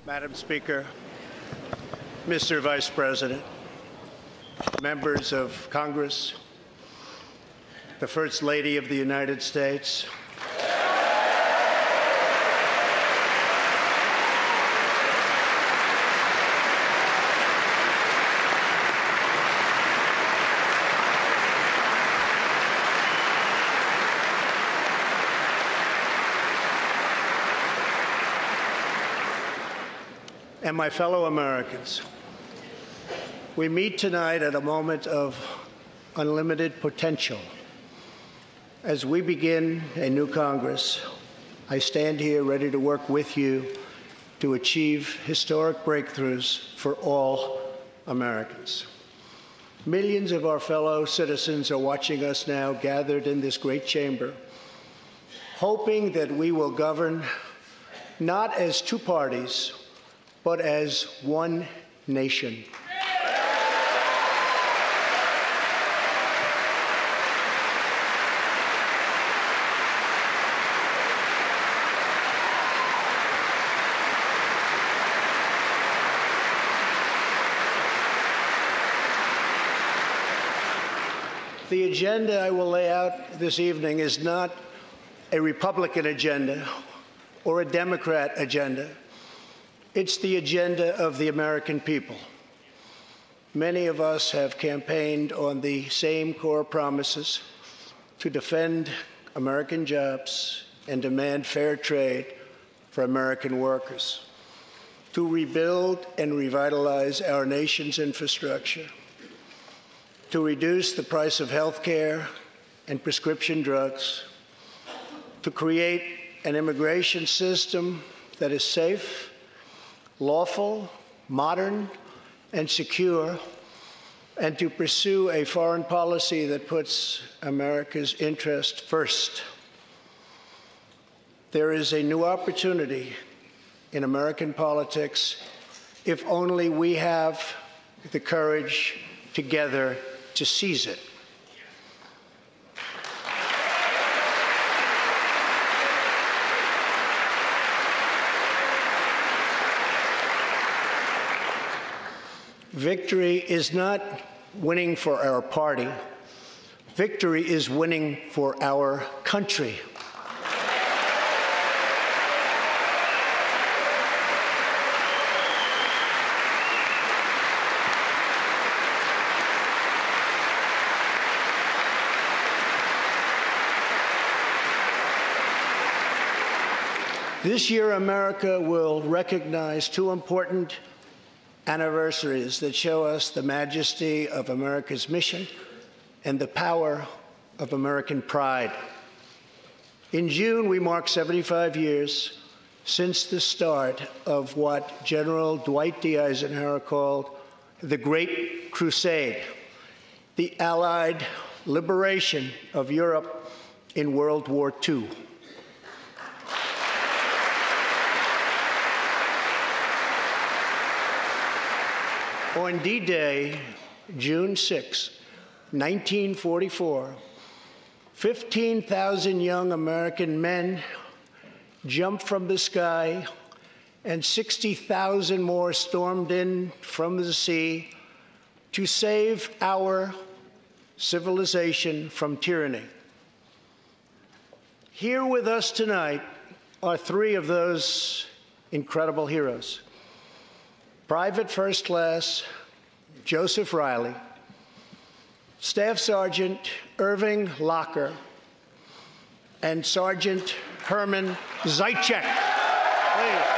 Madam Speaker, Mr. Vice President, members of Congress, the First Lady of the United States, and my fellow Americans. We meet tonight at a moment of unlimited potential. As we begin a new Congress, I stand here ready to work with you to achieve historic breakthroughs for all Americans. Millions of our fellow citizens are watching us now gathered in this great chamber, hoping that we will govern not as two parties, but as one nation. The agenda I will lay out this evening is not a Republican agenda or a Democrat agenda. It's the agenda of the American people. Many of us have campaigned on the same core promises to defend American jobs and demand fair trade for American workers, to rebuild and revitalize our nation's infrastructure, to reduce the price of health care and prescription drugs, to create an immigration system that is safe, lawful, modern, and secure, and to pursue a foreign policy that puts America's interest first. There is a new opportunity in American politics if only we have the courage together to seize it. Victory is not winning for our party. Victory is winning for our country. This year, America will recognize two important anniversaries that show us the majesty of America's mission and the power of American pride. In June, we mark 75 years since the start of what General Dwight D. Eisenhower called the Great Crusade, the Allied liberation of Europe in World War II. On D-Day, June 6, 1944, 15,000 young American men jumped from the sky, and 60,000 more stormed in from the sea to save our civilization from tyranny. Here with us tonight are three of those incredible heroes. Private First Class Joseph Riley, Staff Sergeant Irving Locker, and Sergeant Herman Zaitchik. Please.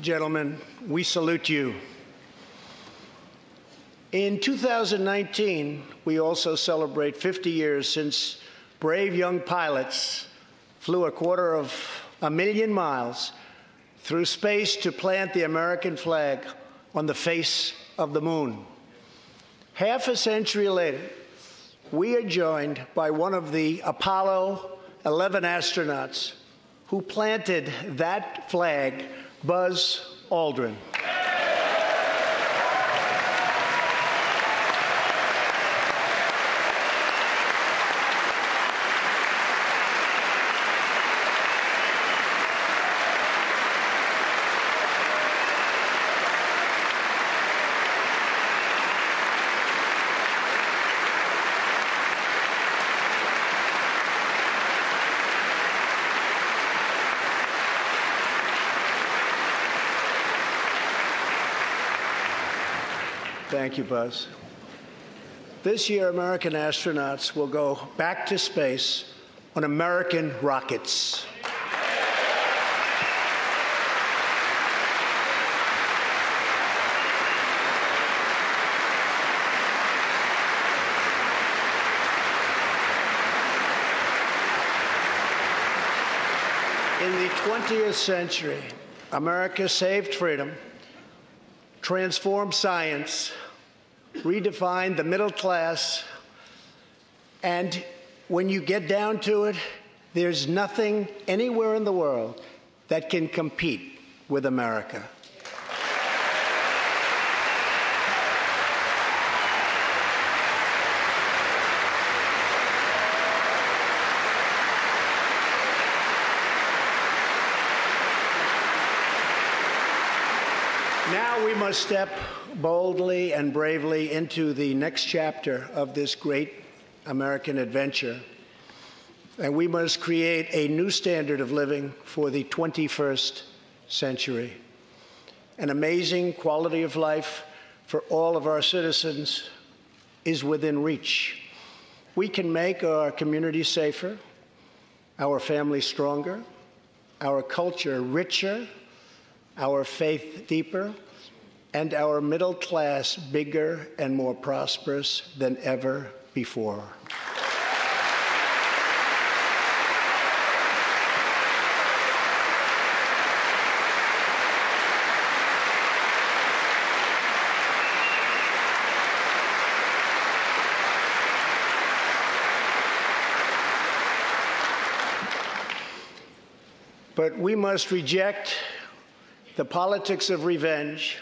gentlemen, we salute you. In 2019, we also celebrate 50 years since brave young pilots flew 250,000 miles through space to plant the American flag on the face of the moon. Half a century later, we are joined by one of the Apollo 11 astronauts who planted that flag, Buzz Aldrin. Thank you, Buzz. This year, American astronauts will go back to space on American rockets. In the 20th century, America saved freedom, transformed science, redefined the middle class, and when you get down to it, there's nothing anywhere in the world that can compete with America. Now we must step boldly and bravely into the next chapter of this great American adventure, and we must create a new standard of living for the 21st century. An amazing quality of life for all of our citizens is within reach. We can make our communities safer, our families stronger, our culture richer, our faith deeper, and our middle class bigger and more prosperous than ever before. But we must reject the politics of revenge,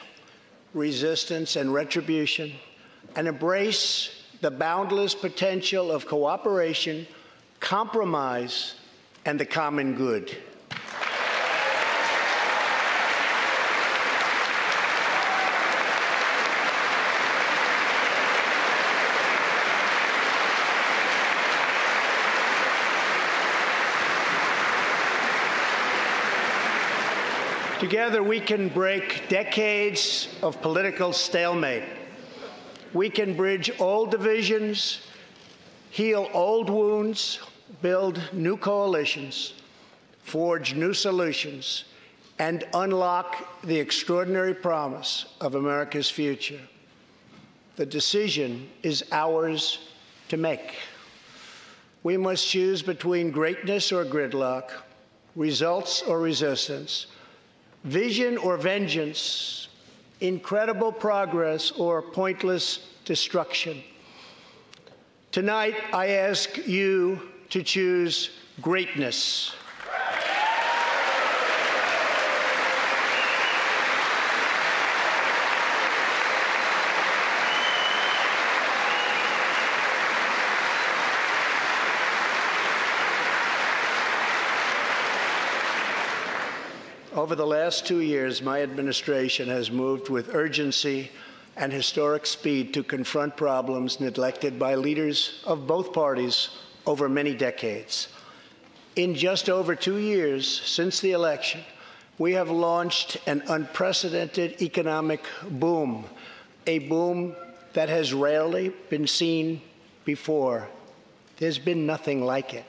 resistance, and retribution, and embrace the boundless potential of cooperation, compromise, and the common good. Together, we can break decades of political stalemate. We can bridge old divisions, heal old wounds, build new coalitions, forge new solutions, and unlock the extraordinary promise of America's future. The decision is ours to make. We must choose between greatness or gridlock, results or resistance, vision or vengeance, incredible progress or pointless destruction. Tonight, I ask you to choose greatness. Over the last 2 years, my administration has moved with urgency and historic speed to confront problems neglected by leaders of both parties over many decades. In just over 2 years since the election, we have launched an unprecedented economic boom, a boom that has rarely been seen before. There's been nothing like it.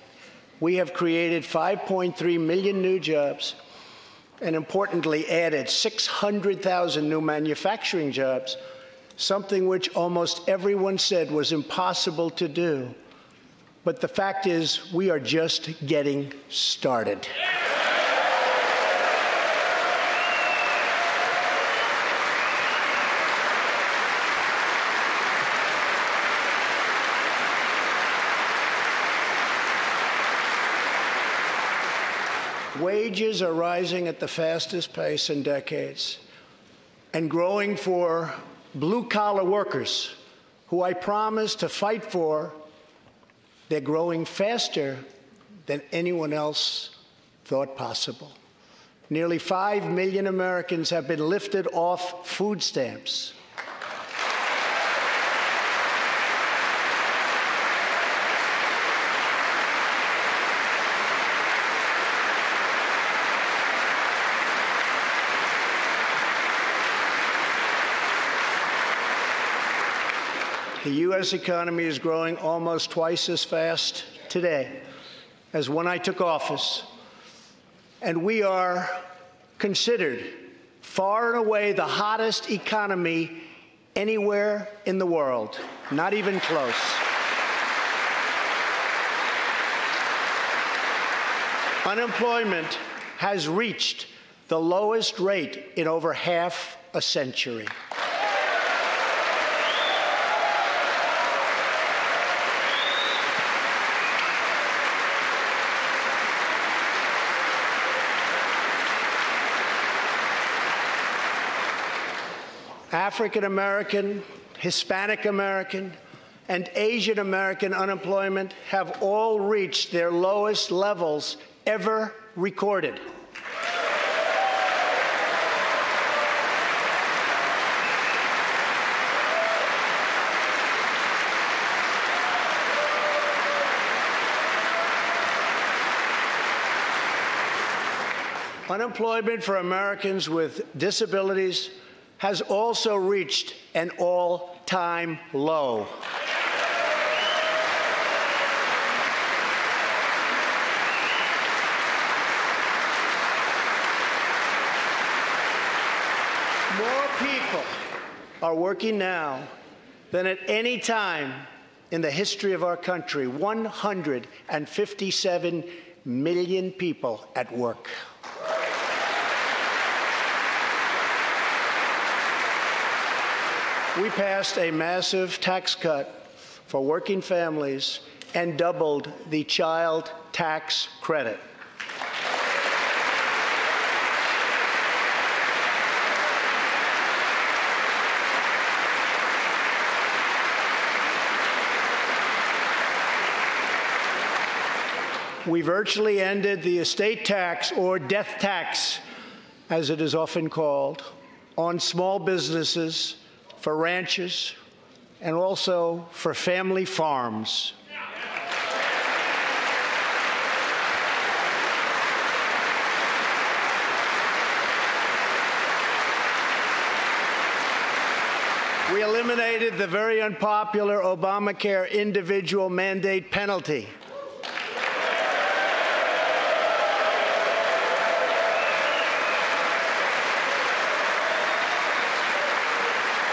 We have created 5.3 million new jobs, and importantly added 600,000 new manufacturing jobs, something which almost everyone said was impossible to do. But the fact is, we are just getting started. Wages are rising at the fastest pace in decades and growing for blue-collar workers who I promised to fight for. They're growing faster than anyone else thought possible. Nearly 5 million Americans have been lifted off food stamps. The U.S. economy is growing almost twice as fast today as when I took office, and we are considered far and away the hottest economy anywhere in the world, not even close. Unemployment has reached the lowest rate in over half a century. African American, Hispanic American, and Asian American unemployment have all reached their lowest levels ever recorded. Unemployment for Americans with disabilities has also reached an all-time low. More people are working now than at any time in the history of our country. 157 million people at work. We passed a massive tax cut for working families and doubled the child tax credit. We virtually ended the estate tax, or death tax, as it is often called, on small businesses, for ranches, and also for family farms. We eliminated the very unpopular Obamacare individual mandate penalty.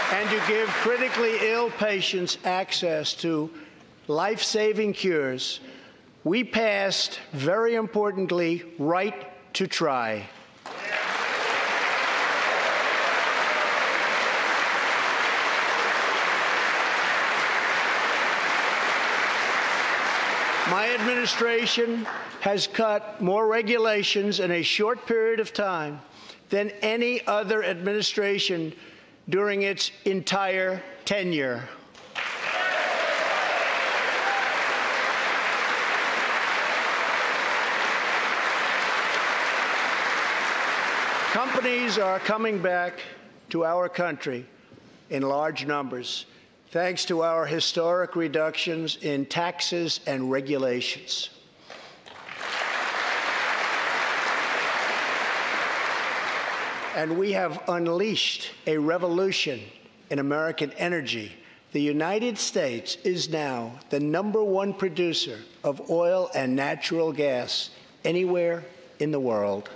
And to give critically ill patients access to life-saving cures, we passed, very importantly, right to try. My administration has cut more regulations in a short period of time than any other administration during its entire tenure. Companies are coming back to our country in large numbers, thanks to our historic reductions in taxes and regulations. And we have unleashed a revolution in American energy. The United States is now the #1 producer of oil and natural gas anywhere in the world.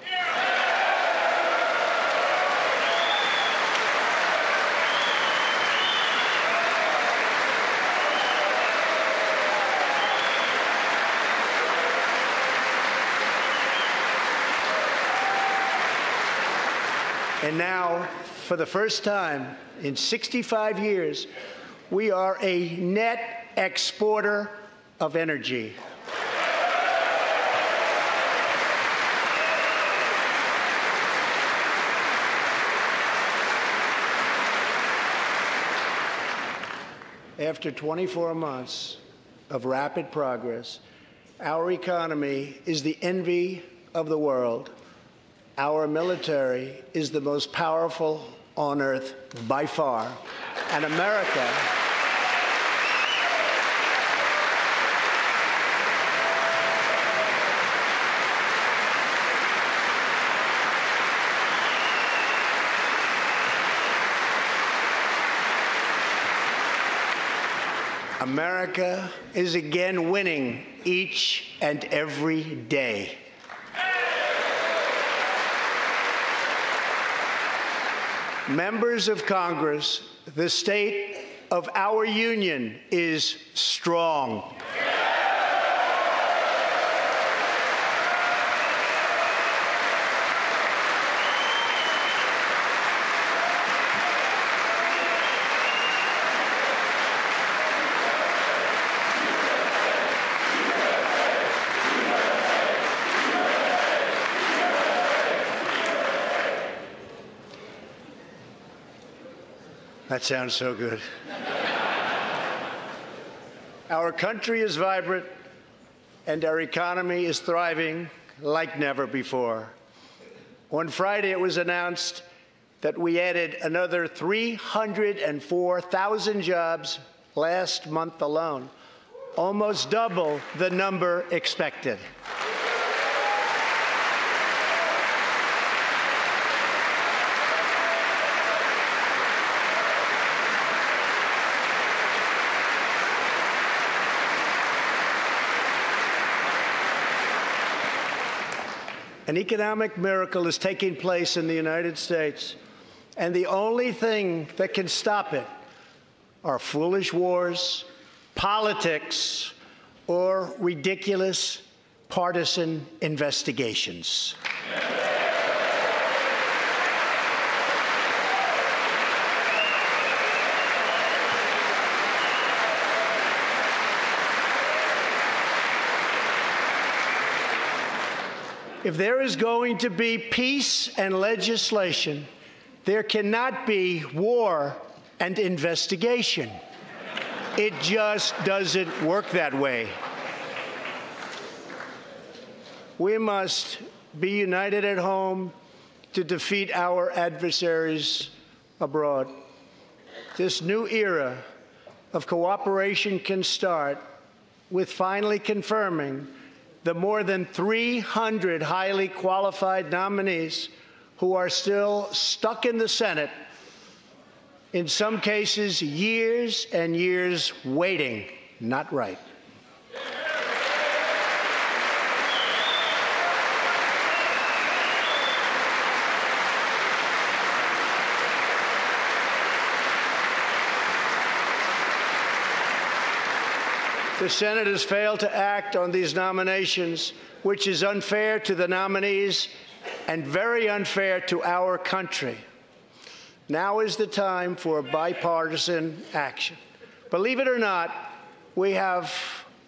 And now, for the first time in 65 years, we are a net exporter of energy. After 24 months of rapid progress, our economy is the envy of the world. Our military is the most powerful on earth by far. And America is again winning each and every day. Members of Congress, the state of our union is strong. That sounds so good. Our country is vibrant, and our economy is thriving like never before. On Friday, it was announced that we added another 304,000 jobs last month alone, almost double the number expected. An economic miracle is taking place in the United States, and the only thing that can stop it are foolish wars, politics, or ridiculous partisan investigations. If there is going to be peace and legislation, there cannot be war and investigation. It just doesn't work that way. We must be united at home to defeat our adversaries abroad. This new era of cooperation can start with finally confirming the more than 300 highly qualified nominees who are still stuck in the Senate, in some cases years and years waiting. Not right. The Senate has failed to act on these nominations, which is unfair to the nominees and very unfair to our country. Now is the time for bipartisan action. Believe it or not, we have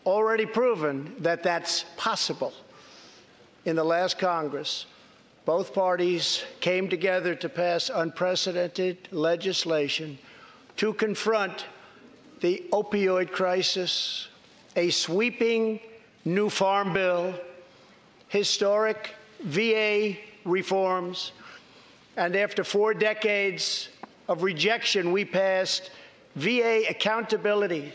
already proven that that's possible. In the last Congress, both parties came together to pass unprecedented legislation to confront the opioid crisis, a sweeping new farm bill, historic VA reforms, and after 4 decades of rejection, we passed VA accountability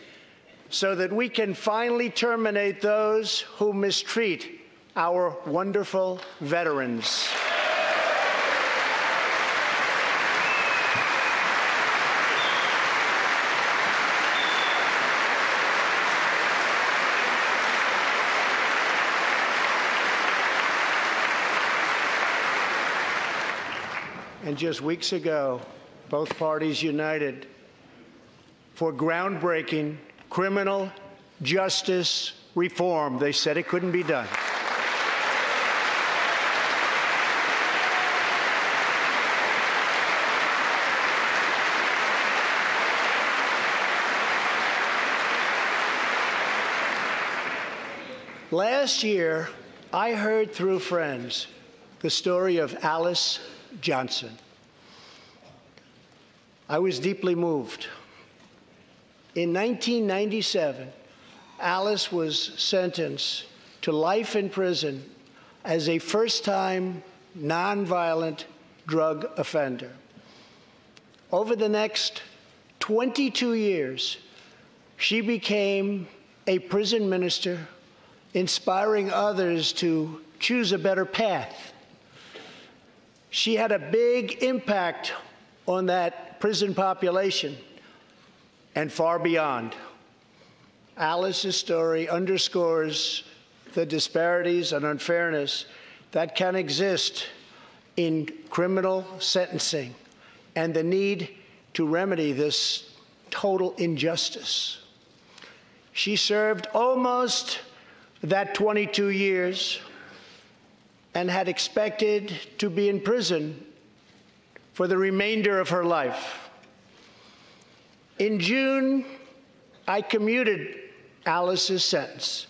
so that we can finally terminate those who mistreat our wonderful veterans. And just weeks ago, both parties united for groundbreaking criminal justice reform. They said it couldn't be done. Last year, I heard through friends the story of Alice Johnson. I was deeply moved. In 1997, Alice was sentenced to life in prison as a first-time nonviolent drug offender. Over the next 22 years, she became a prison minister, inspiring others to choose a better path. She had a big impact on that prison population and far beyond. Alice's story underscores the disparities and unfairness that can exist in criminal sentencing and the need to remedy this total injustice. She served almost that 22 years and had expected to be in prison for the remainder of her life. In June, I commuted Alice's sentence.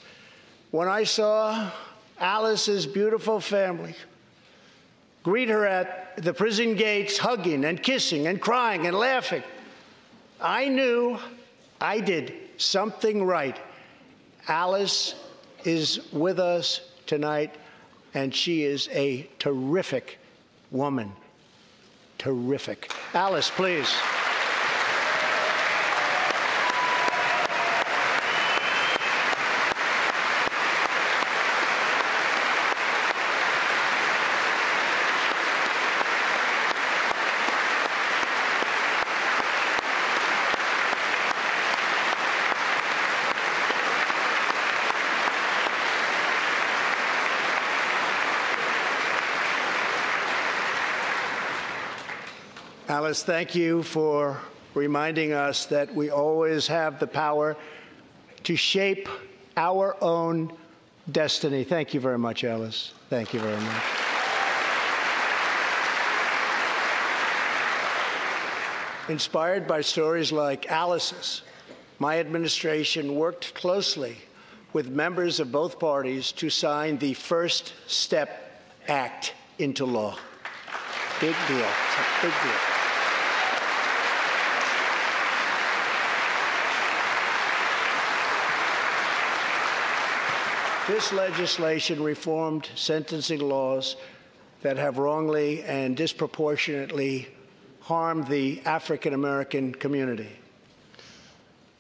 When I saw Alice's beautiful family greet her at the prison gates, hugging and kissing and crying and laughing, I knew I did something right. Alice is with us tonight, and she is a terrific woman. Terrific. Alice, please. Alice, thank you for reminding us that we always have the power to shape our own destiny. Thank you very much, Alice. Thank you very much. Inspired by stories like Alice's, my administration worked closely with members of both parties to sign the First Step Act into law. Big deal. It's a big deal. This legislation reformed sentencing laws that have wrongly and disproportionately harmed the African American community.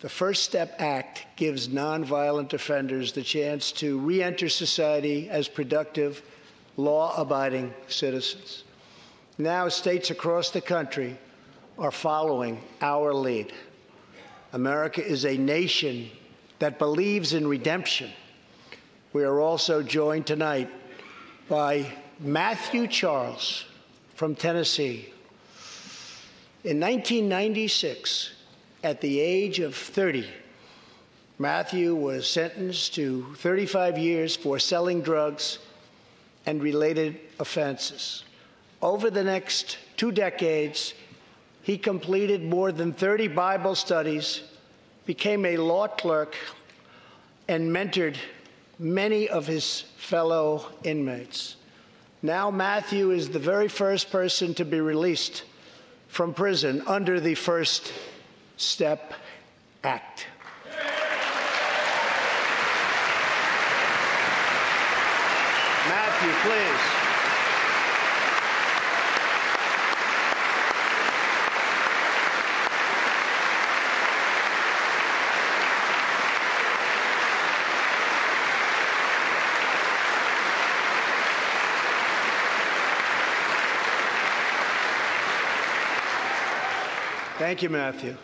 The First Step Act gives nonviolent offenders the chance to re-enter society as productive, law-abiding citizens. Now, states across the country are following our lead. America is a nation that believes in redemption. We are also joined tonight by Matthew Charles from Tennessee. In 1996, at the age of 30, Matthew was sentenced to 35 years for selling drugs and related offenses. Over the next 2 decades, he completed more than 30 Bible studies, became a law clerk, and mentored many of his fellow inmates. Now Matthew is the very first person to be released from prison under the First Step Act. Matthew, please. Thank you, Matthew.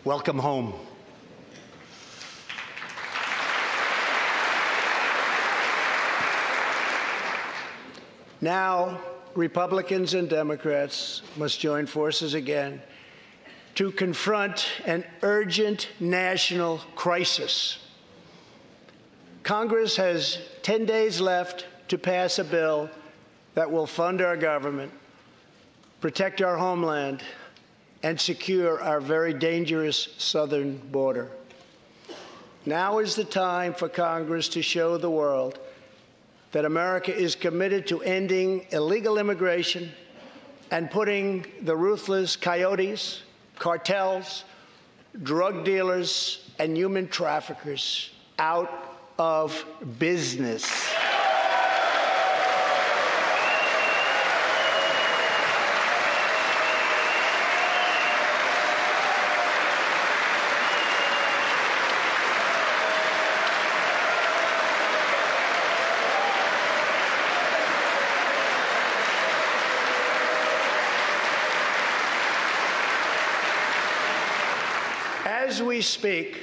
Welcome home. Now, Republicans and Democrats must join forces again to confront an urgent national crisis. Congress has 10 days left to pass a bill that will fund our government, protect our homeland, and secure our very dangerous southern border. Now is the time for Congress to show the world that America is committed to ending illegal immigration and putting the ruthless coyotes, cartels, drug dealers, and human traffickers out of business. As we speak,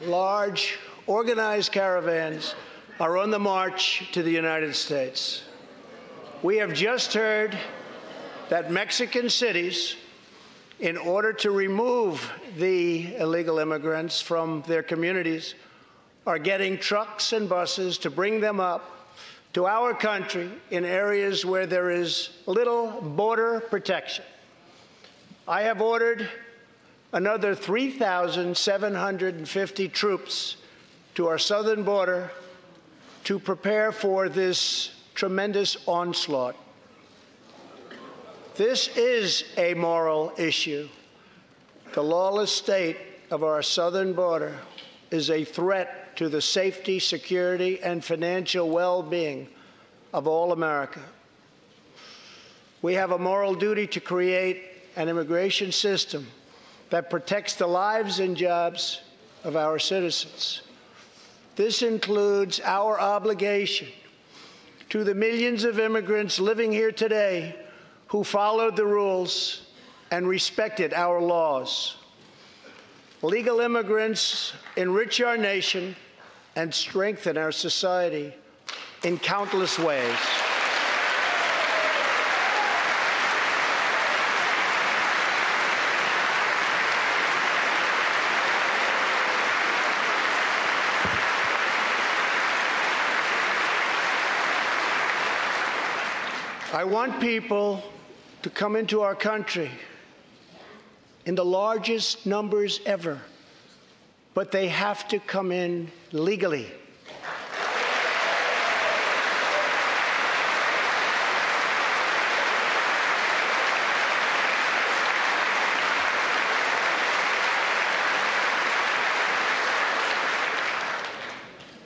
large, organized caravans are on the march to the United States. We have just heard that Mexican cities, in order to remove the illegal immigrants from their communities, are getting trucks and buses to bring them up to our country in areas where there is little border protection. I have ordered another 3,750 troops to our southern border to prepare for this tremendous onslaught. This is a moral issue. The lawless state of our southern border is a threat to the safety, security, and financial well-being of all America. We have a moral duty to create an immigration system that protects the lives and jobs of our citizens. This includes our obligation to the millions of immigrants living here today who followed the rules and respected our laws. Legal immigrants enrich our nation and strengthen our society in countless ways. I want people to come into our country in the largest numbers ever, but they have to come in legally.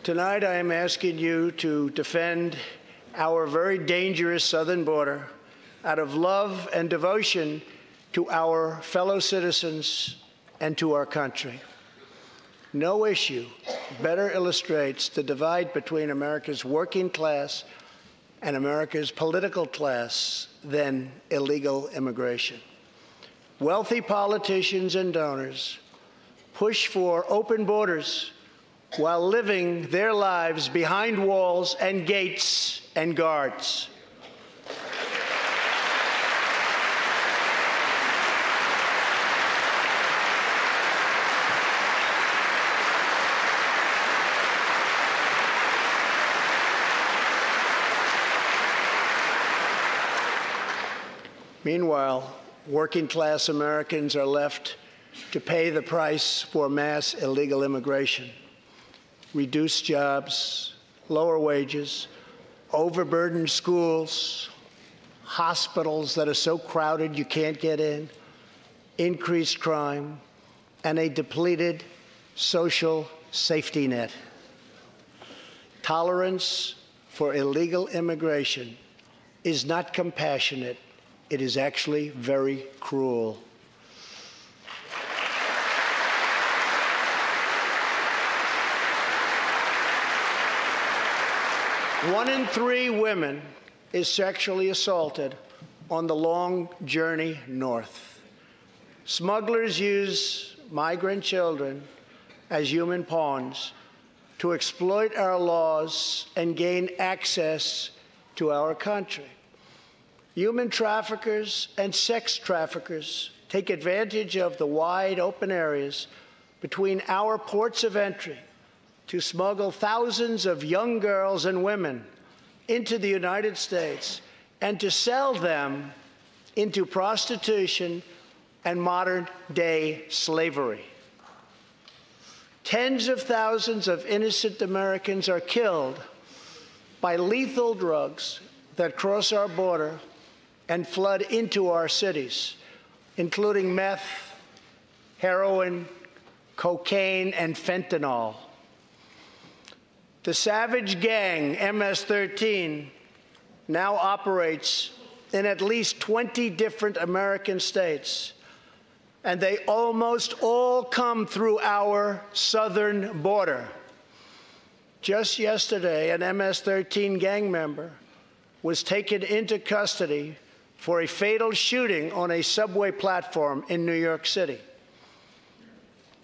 Tonight, I am asking you to defend our very dangerous southern border out of love and devotion to our fellow citizens and to our country. No issue better illustrates the divide between America's working class and America's political class than illegal immigration. Wealthy politicians and donors push for open borders while living their lives behind walls and gates and guards. Meanwhile, working-class Americans are left to pay the price for mass illegal immigration. Reduced jobs, lower wages, overburdened schools, hospitals that are so crowded you can't get in, increased crime, and a depleted social safety net. Tolerance for illegal immigration is not compassionate. It is actually very cruel. One in 3 women is sexually assaulted on the long journey north. Smugglers use migrant children as human pawns to exploit our laws and gain access to our country. Human traffickers and sex traffickers take advantage of the wide open areas between our ports of entry to smuggle thousands of young girls and women into the United States and to sell them into prostitution and modern-day slavery. Tens of thousands of innocent Americans are killed by lethal drugs that cross our border and flood into our cities, including meth, heroin, cocaine, and fentanyl. The savage gang, MS-13, now operates in at least 20 different American states, and they almost all come through our southern border. Just yesterday, an MS-13 gang member was taken into custody for a fatal shooting on a subway platform in New York City.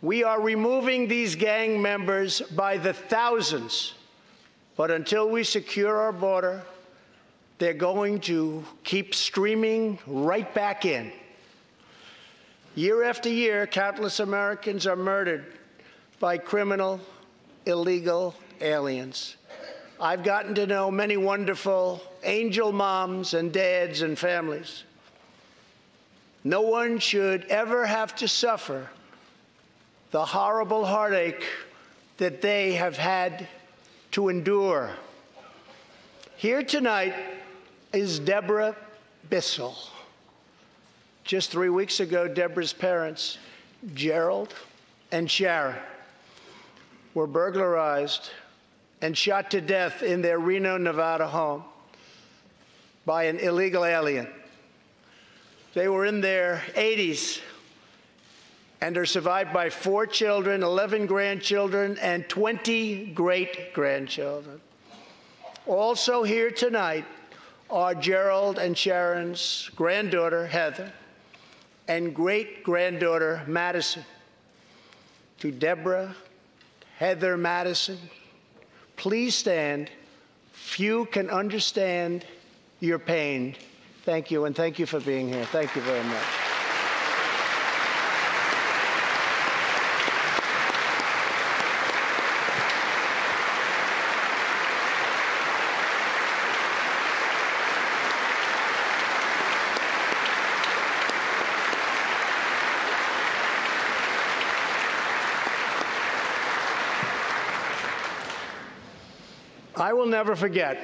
We are removing these gang members by the thousands, but until we secure our border, they're going to keep streaming right back in. Year after year, countless Americans are murdered by criminal, illegal aliens. I've gotten to know many wonderful angel moms and dads and families. No one should ever have to suffer the horrible heartache that they have had to endure. Here tonight is Deborah Bissell. Just 3 weeks ago, Deborah's parents, Gerald and Sharon, were burglarized and shot to death in their Reno, Nevada home by an illegal alien. They were in their 80s and are survived by 4 children, 11 grandchildren, and 20 great-grandchildren. Also here tonight are Gerald and Sharon's granddaughter, Heather, and great-granddaughter, Madison. To Deborah, Heather, Madison, please stand. Few can understand your pain. Thank you, and thank you for being here. Thank you very much. I will never forget,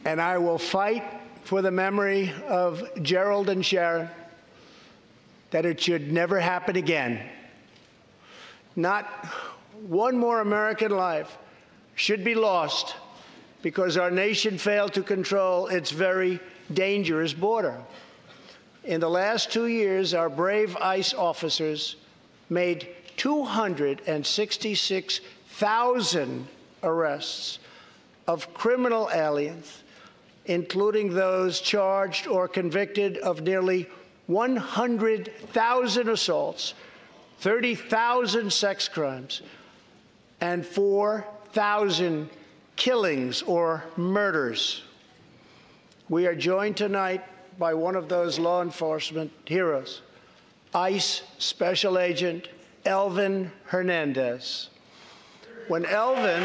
and I will fight for the memory of Gerald and Sharon, that it should never happen again. Not one more American life should be lost because our nation failed to control its very dangerous border. In the last 2 years, our brave ICE officers made 266,000 arrests of criminal aliens, including those charged or convicted of nearly 100,000 assaults, 30,000 sex crimes, and 4,000 killings or murders. We are joined tonight by one of those law enforcement heroes, ICE Special Agent Elvin Hernandez. When Elvin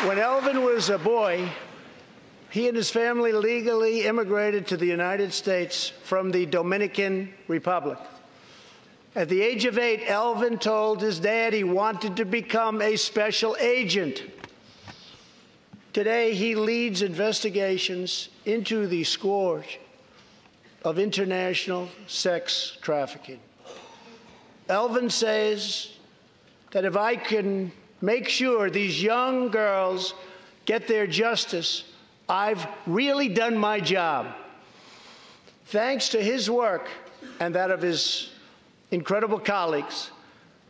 When Elvin was a boy, he and his family legally immigrated to the United States from the Dominican Republic. At the age of 8, Elvin told his dad he wanted to become a special agent. Today, he leads investigations into the scourge of international sex trafficking. Elvin says that if I can make sure these young girls get their justice, I've really done my job. Thanks to his work and that of his incredible colleagues,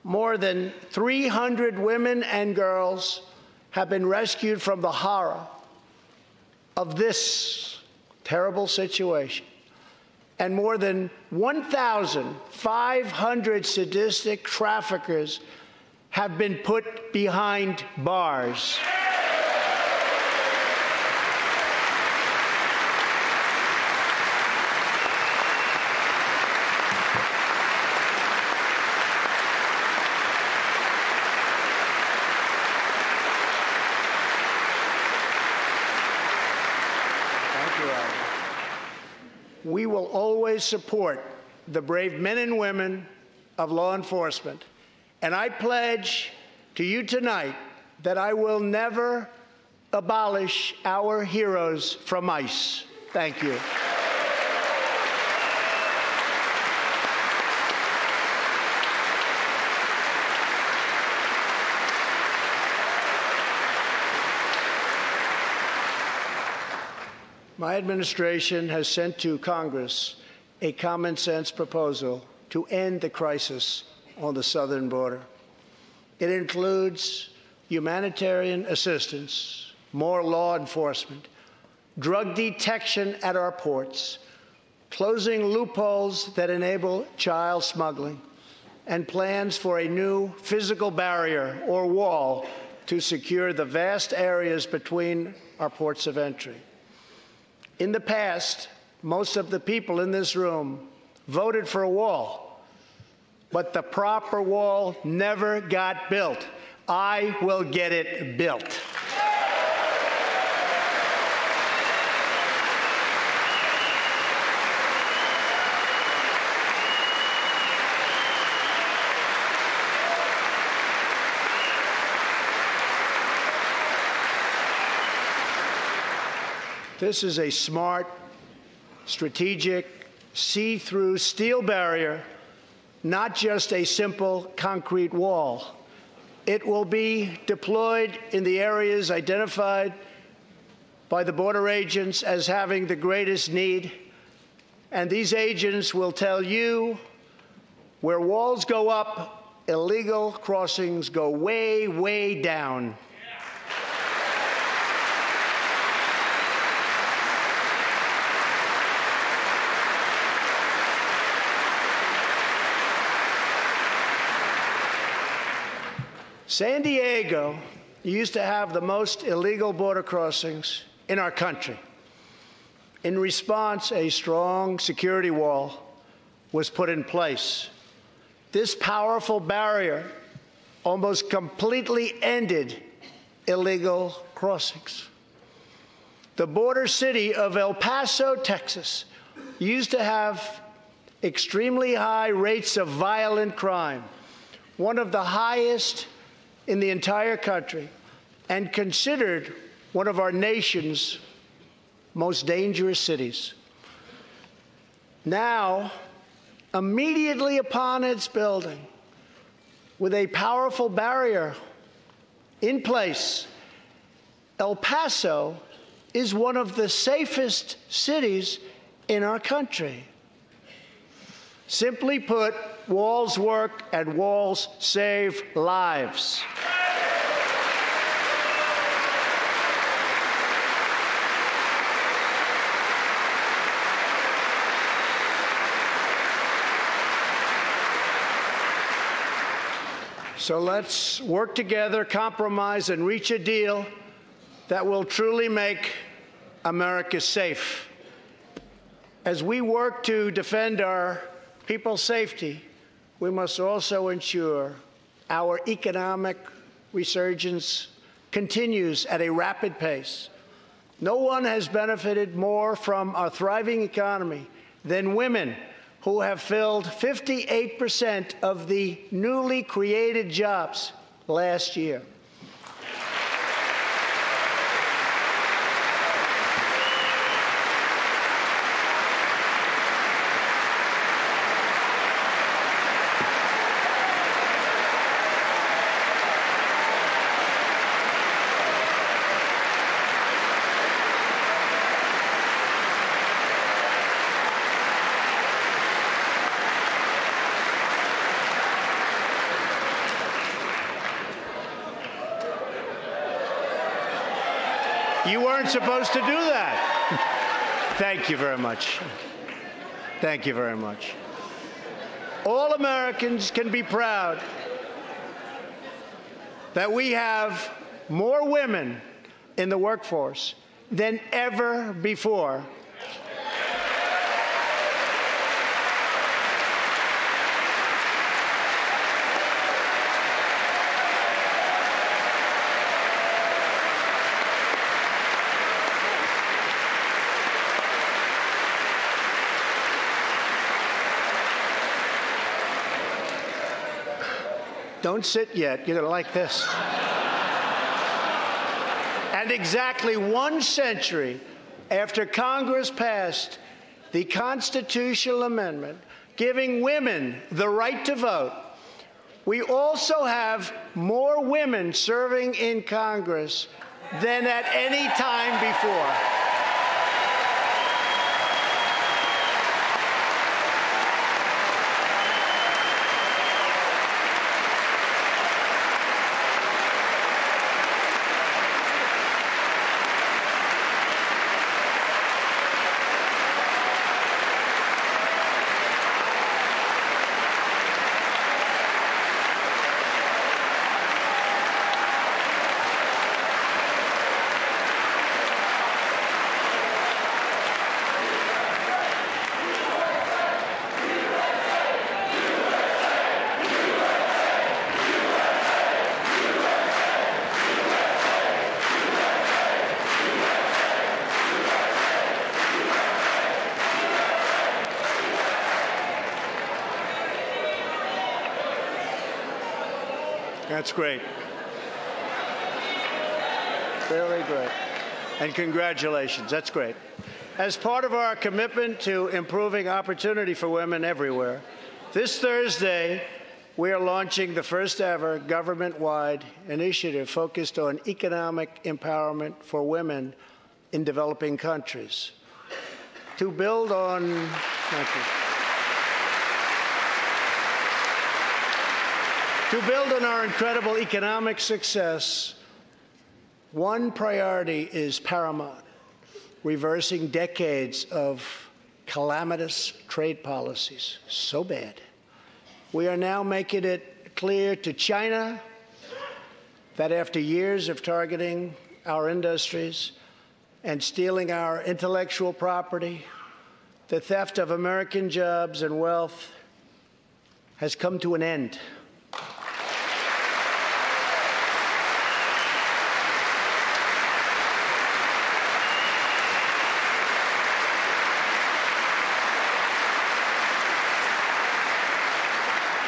more than 300 women and girls have been rescued from the horror of this terrible situation. And more than 1,500 sadistic traffickers have been put behind bars. you, Alvin. We will always support the brave men and women of law enforcement. And I pledge to you tonight that I will never abolish our heroes from ICE. Thank you. My administration has sent to Congress a common-sense proposal to end the crisis on the southern border. It includes humanitarian assistance, more law enforcement, drug detection at our ports, closing loopholes that enable child smuggling, and plans for a new physical barrier or wall to secure the vast areas between our ports of entry. In the past, most of the people in this room voted for a wall, but the proper wall never got built. I will get it built. This is a smart, strategic, see-through steel barrier, not just a simple concrete wall. It will be deployed in the areas identified by the border agents as having the greatest need, and these agents will tell you where walls go up, illegal crossings go way, way down. San Diego used to have the most illegal border crossings in our country. In response, a strong security wall was put in place. This powerful barrier almost completely ended illegal crossings. The border city of El Paso, Texas, used to have extremely high rates of violent crime, one of the highest in the entire country, and considered one of our nation's most dangerous cities. Now, immediately upon its building, with a powerful barrier in place, El Paso is one of the safest cities in our country. Simply put, walls work and walls save lives. So let's work together, compromise, and reach a deal that will truly make America safe. As we work to defend our people's safety, we must also ensure our economic resurgence continues at a rapid pace. No one has benefited more from our thriving economy than women, who have filled 58% of the newly created jobs last year. You weren't supposed to do that. Thank you very much. Thank you very much. All Americans can be proud that we have more women in the workforce than ever before. Don't sit yet. You're going to like this. And exactly 1 century after Congress passed the constitutional amendment giving women the right to vote, we also have more women serving in Congress than at any time before. That's great. Very great. And congratulations. That's great. As part of our commitment to improving opportunity for women everywhere, this Thursday, we are launching the first ever government-wide initiative focused on economic empowerment for women in developing countries. To build on, thank you. To build on our incredible economic success, one priority is paramount: reversing decades of calamitous trade policies. So bad. We are now making it clear to China that after years of targeting our industries and stealing our intellectual property, the theft of American jobs and wealth has come to an end.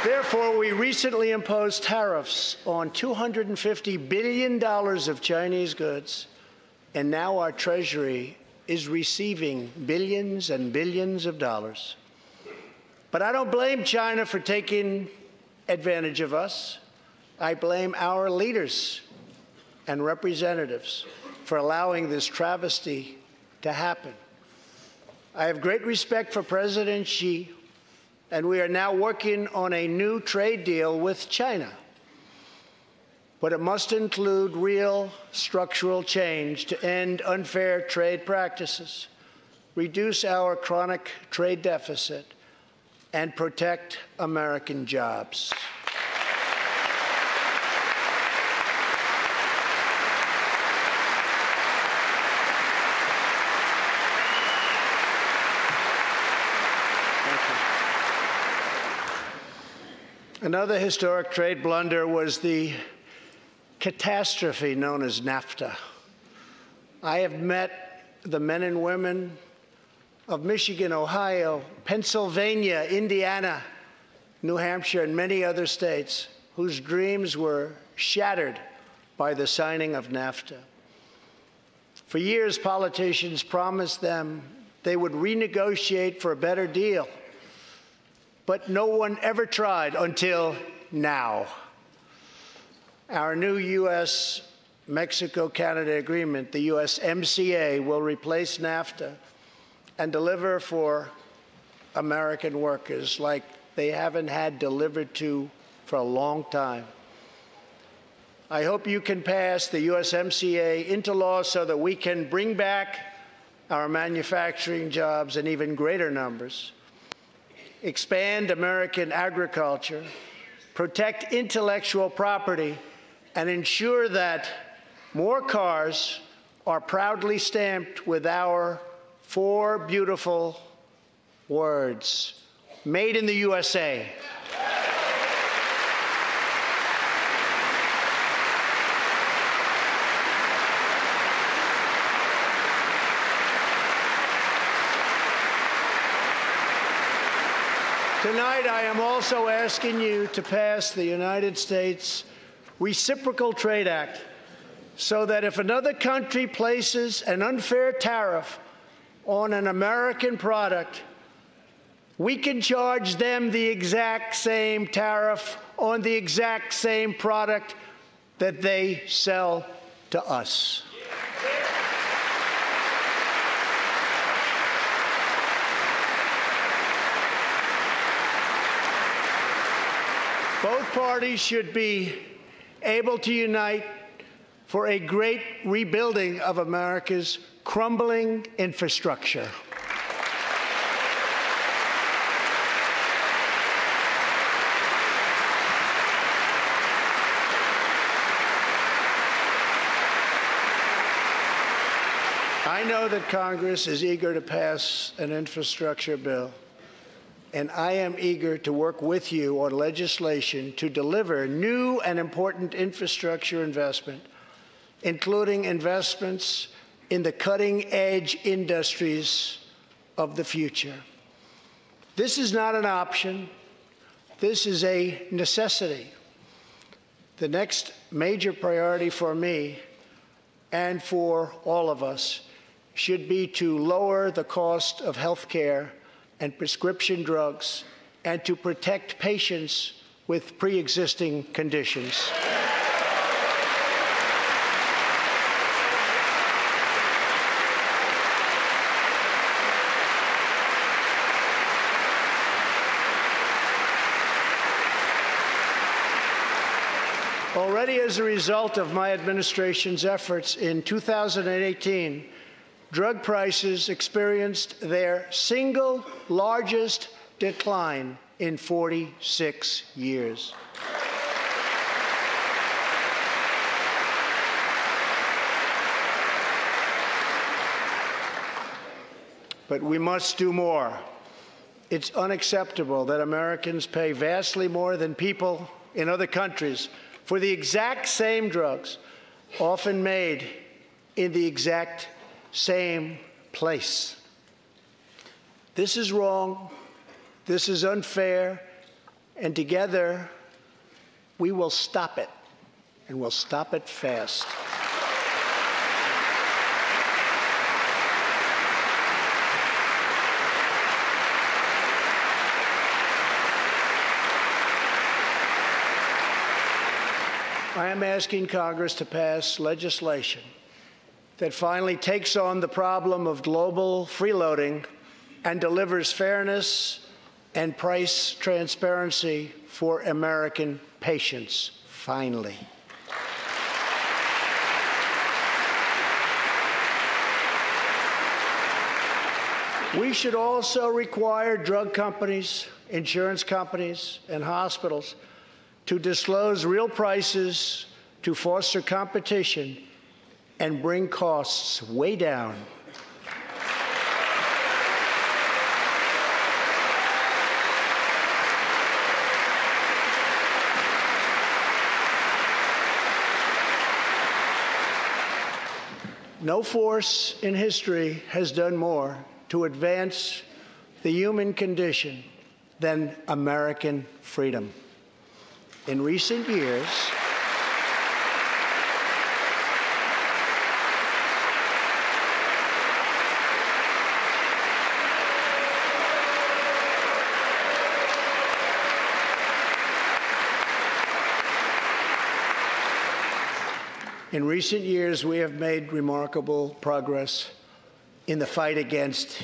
Therefore, we recently imposed tariffs on $250 billion of Chinese goods, and now our Treasury is receiving billions and billions of dollars. But I don't blame China for taking advantage of us. I blame our leaders and representatives for allowing this travesty to happen. I have great respect for President Xi, and we are now working on a new trade deal with China. But it must include real structural change to end unfair trade practices, reduce our chronic trade deficit, and protect American jobs. Another historic trade blunder was the catastrophe known as NAFTA. I have met the men and women of Michigan, Ohio, Pennsylvania, Indiana, New Hampshire, and many other states whose dreams were shattered by the signing of NAFTA. For years, politicians promised them they would renegotiate for a better deal. But no one ever tried until now. Our new U.S.-Mexico-Canada agreement, the USMCA, will replace NAFTA and deliver for American workers like they haven't had delivered to for a long time. I hope you can pass the USMCA into law so that we can bring back our manufacturing jobs in even greater numbers, expand American agriculture, protect intellectual property, and ensure that more cars are proudly stamped with our 4 beautiful words: Made in the USA. Tonight, I am also asking you to pass the United States Reciprocal Trade Act so that if another country places an unfair tariff on an American product, we can charge them the exact same tariff on the exact same product that they sell to us. Both parties should be able to unite for a great rebuilding of America's crumbling infrastructure. I know that Congress is eager to pass an infrastructure bill, and I am eager to work with you on legislation to deliver new and important infrastructure investment, including investments in the cutting-edge industries of the future. This is not an option. This is a necessity. The next major priority for me and for all of us should be to lower the cost of health care and prescription drugs and to protect patients with pre-existing conditions. Already as a result of my administration's efforts in 2018, drug prices experienced their single largest decline in 46 years. But we must do more. It's unacceptable that Americans pay vastly more than people in other countries for the exact same drugs, often made in the exact same place. This is wrong, this is unfair, and together we will stop it, and we'll stop it fast. I am asking Congress to pass legislation that finally takes on the problem of global freeloading and delivers fairness and price transparency for American patients, finally. We should also require drug companies, insurance companies, and hospitals to disclose real prices to foster competition and bring costs way down. No force in history has done more to advance the human condition than American freedom. In recent years, we have made remarkable progress in the fight against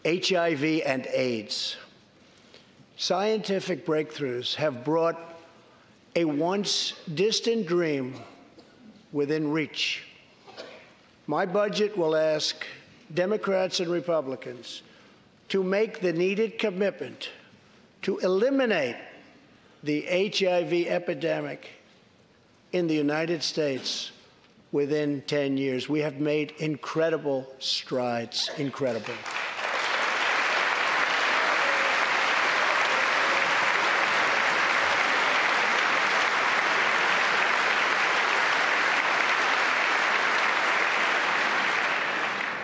HIV and AIDS. Scientific breakthroughs have brought a once distant dream within reach. My budget will ask Democrats and Republicans to make the needed commitment to eliminate the HIV epidemic in the United States within 10 years. We have made incredible strides, incredible.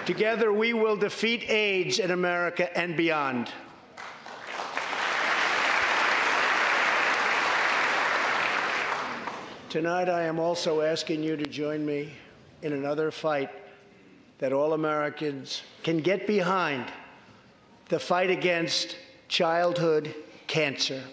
Together, we will defeat AIDS in America and beyond. Tonight, I am also asking you to join me in another fight that all Americans can get behind, the fight against childhood cancer.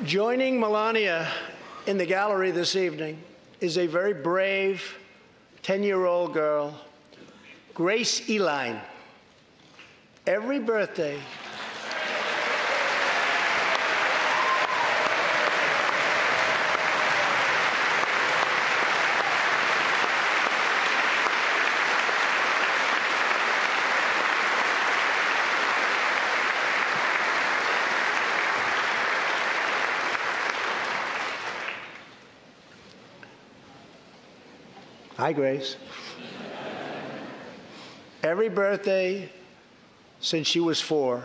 Joining Melania in the gallery this evening is a very brave 10-year-old girl, Grace Eline. Every birthday, hi, Grace. Every birthday since she was 4,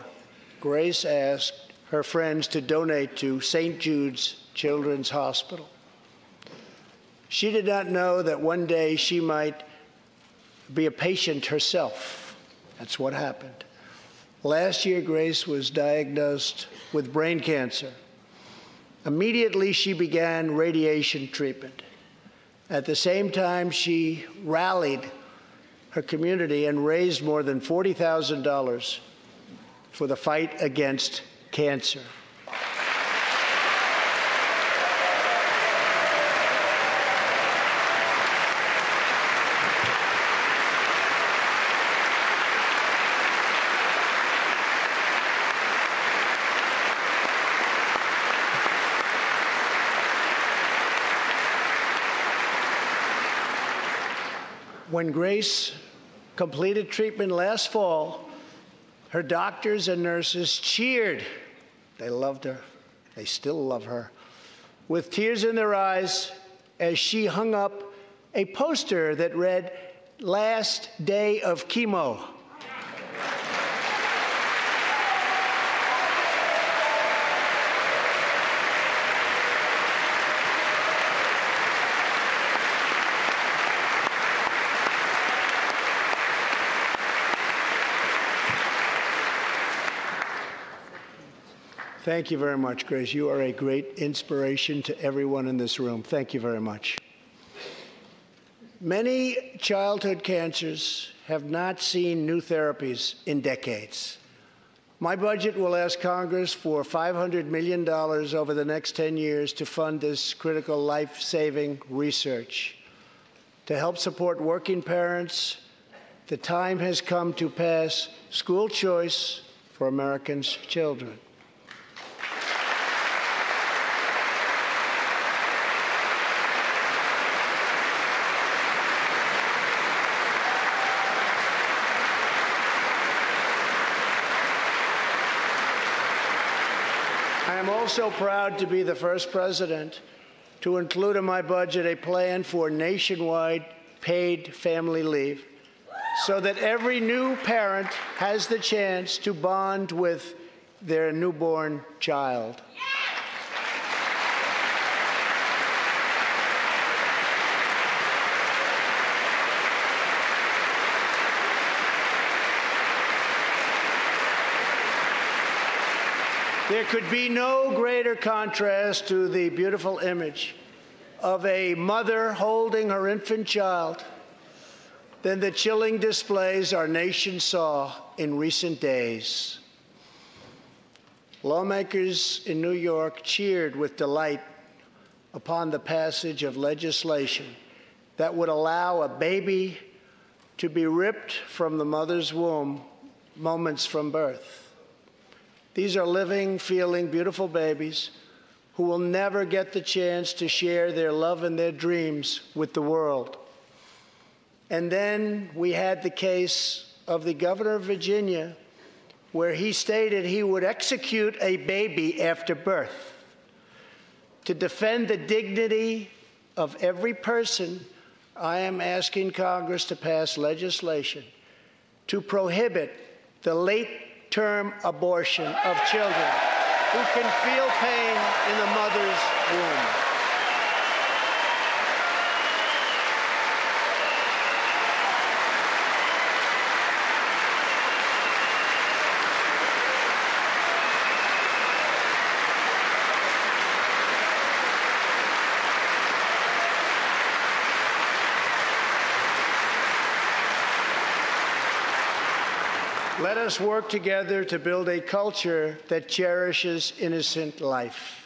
Grace asked her friends to donate to St. Jude's Children's Hospital. She did not know that one day she might be a patient herself. That's what happened. Last year, Grace was diagnosed with brain cancer. Immediately, she began radiation treatment. At the same time, she rallied her community and raised more than $40,000 for the fight against cancer. When Grace completed treatment last fall, her doctors and nurses cheered. They loved her. They still love her. With tears in their eyes as she hung up a poster that read, "Last day of chemo." Thank you very much, Grace. You are a great inspiration to everyone in this room. Thank you very much. Many childhood cancers have not seen new therapies in decades. My budget will ask Congress for $500 million over the next 10 years to fund this critical life-saving research. To help support working parents, the time has come to pass school choice for Americans' children. I am also proud to be the first president to include in my budget a plan for nationwide paid family leave so that every new parent has the chance to bond with their newborn child. There could be no greater contrast to the beautiful image of a mother holding her infant child than the chilling displays our nation saw in recent days. Lawmakers in New York cheered with delight upon the passage of legislation that would allow a baby to be ripped from the mother's womb moments from birth. These are living, feeling, beautiful babies who will never get the chance to share their love and their dreams with the world. And then we had the case of the governor of Virginia, where he stated he would execute a baby after birth. To defend the dignity of every person, I am asking Congress to pass legislation to prohibit the late-term abortion of children who can feel pain in the mother's womb. Let us work together to build a culture that cherishes innocent life.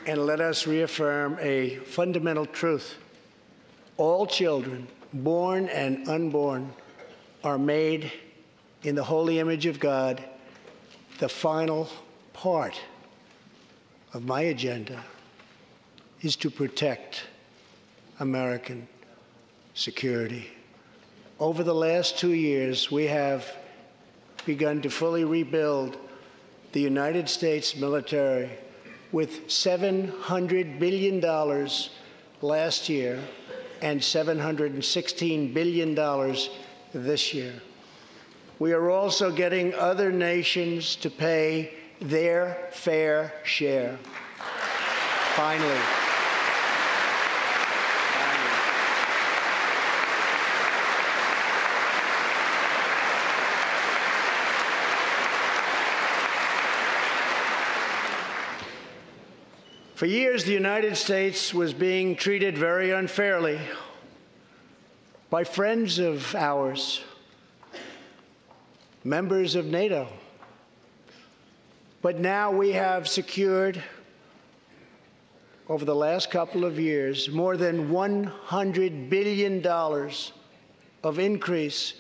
And let us reaffirm a fundamental truth. All children, born and unborn, are made in the holy image of God. The final part of my agenda is to protect American security. Over the last 2 years, we have begun to fully rebuild the United States military with $700 billion last year and $716 billion this year. We are also getting other nations to pay their fair share. Finally. For years, the United States was being treated very unfairly by friends of ours, members of NATO. But now we have secured, over the last couple of years, more than $100 billion of increase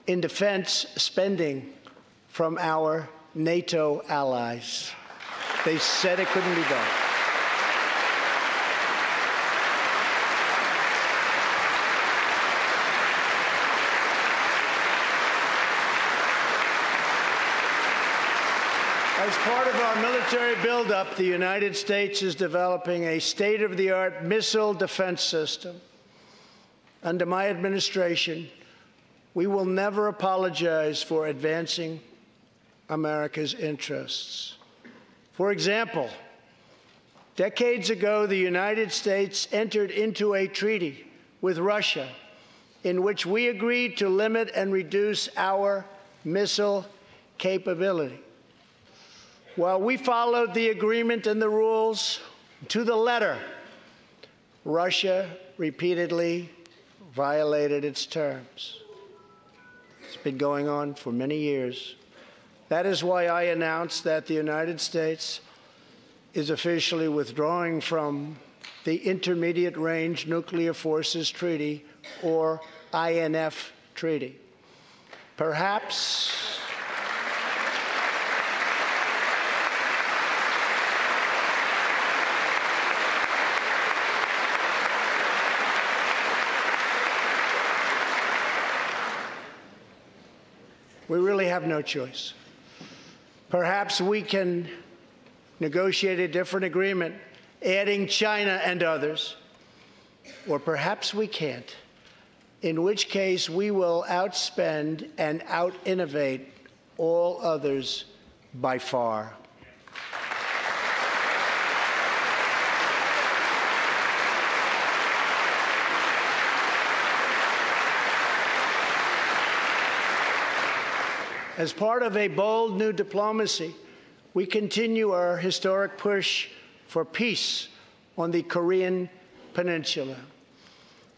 in defense spending from our NATO allies. They said it couldn't be done. As part of our military buildup, the United States is developing a state-of-the-art missile defense system. Under my administration, we will never apologize for advancing America's interests. For example, decades ago, the United States entered into a treaty with Russia in which we agreed to limit and reduce our missile capability. While we followed the agreement and the rules to the letter, Russia repeatedly violated its terms. It's been going on for many years. That is why I announced that the United States is officially withdrawing from the Intermediate Range Nuclear Forces Treaty, or INF Treaty. Perhaps we really have no choice. Perhaps we can negotiate a different agreement, adding China and others, or perhaps we can't, in which case we will outspend and out-innovate all others by far. As part of a bold new diplomacy, we continue our historic push for peace on the Korean Peninsula.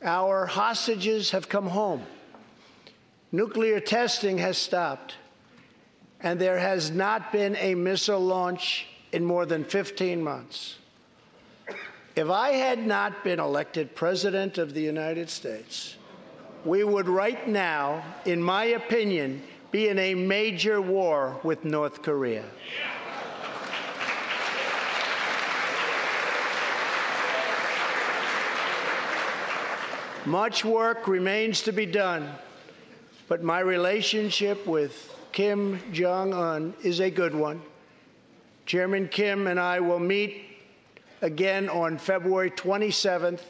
Our hostages have come home. Nuclear testing has stopped, and there has not been a missile launch in more than 15 months. If I had not been elected President of the United States, we would right now, in my opinion, be in a major war with North Korea. Much work remains to be done, but my relationship with Kim Jong-un is a good one. Chairman Kim and I will meet again on February 27th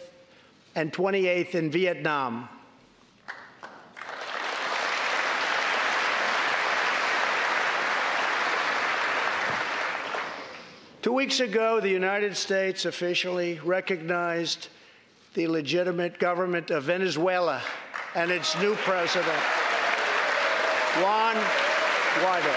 and 28th in Vietnam. 2 weeks ago, the United States officially recognized the legitimate government of Venezuela and its new president, Juan Guaido.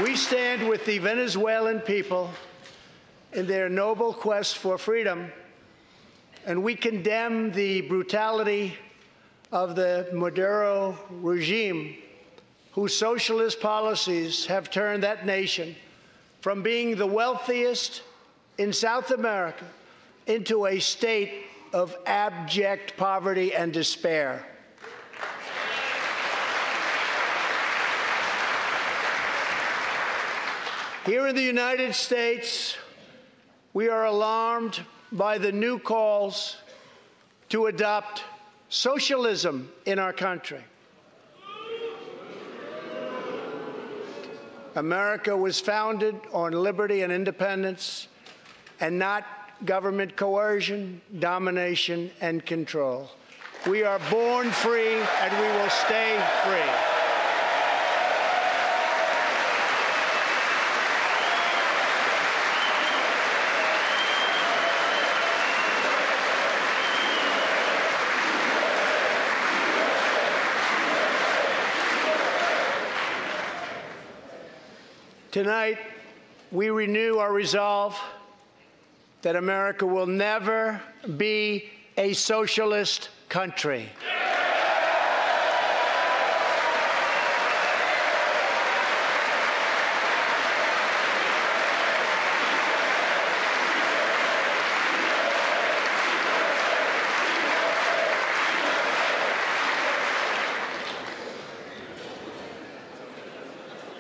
We stand with the Venezuelan people in their noble quest for freedom, and we condemn the brutality of the Maduro regime, whose socialist policies have turned that nation from being the wealthiest in South America into a state of abject poverty and despair. Here in the United States, we are alarmed by the new calls to adopt socialism in our country. America was founded on liberty and independence, and not government coercion, domination, and control. We are born free, and we will stay free. Tonight, we renew our resolve that America will never be a socialist country.